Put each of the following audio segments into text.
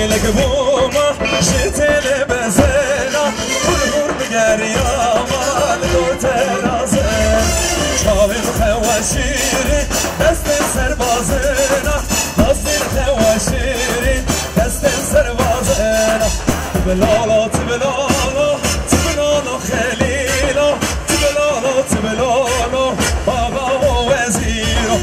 لك بوما شتل بزنا بربر بقريا مال دوترازن شاوي خواشيري دست سربازنا ناصر خواشيري دست سربازنا تبلالا تبلالا تبلالا خليلا تبلالا تبلالا بابا ووزيرو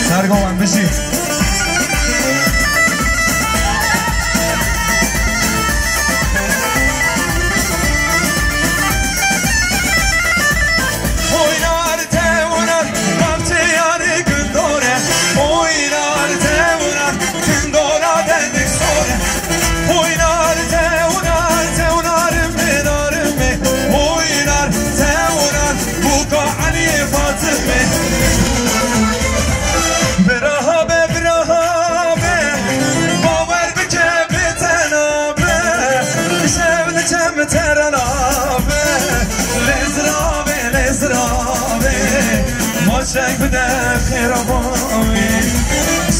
سرگاهم بشید شايف بدا خير ابوي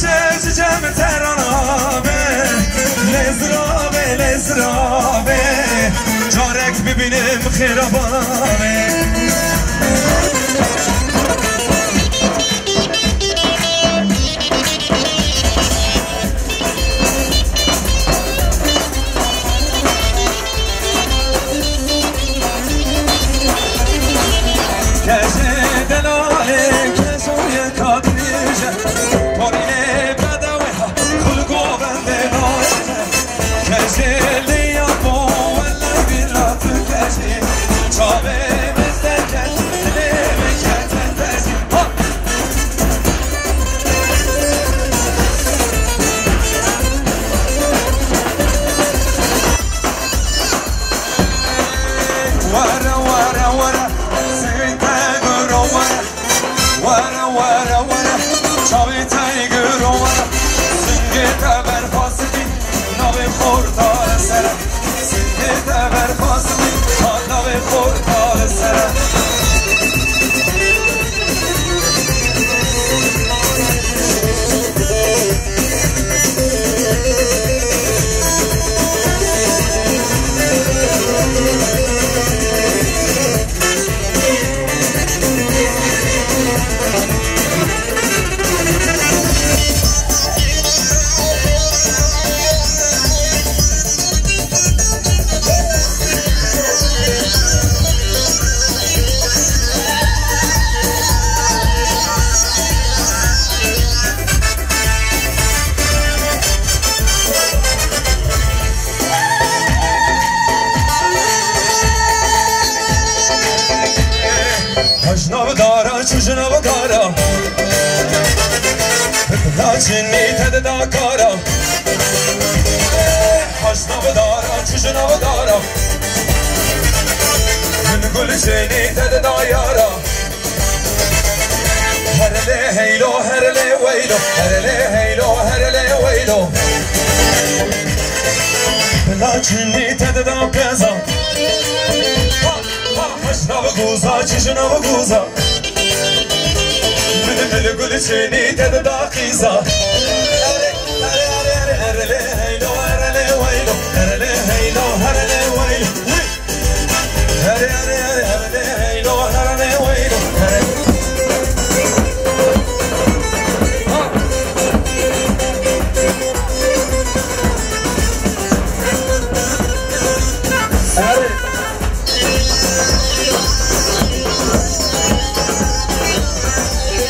شايف جام ترانابه لزرابه لزرابه جارك ببینم خير ابوي چوشنا و کارا لاچینی تد دا کارا حشنا و دارا چوشنا و دارا من گل چینی تد دا یارا هرله هیلو هرله ویلو هرله هیلو هرله ویلو لاچینی تد دا کزا حشنا و گوزا چوشنا و گوزا من گل چینی تد دا خیزا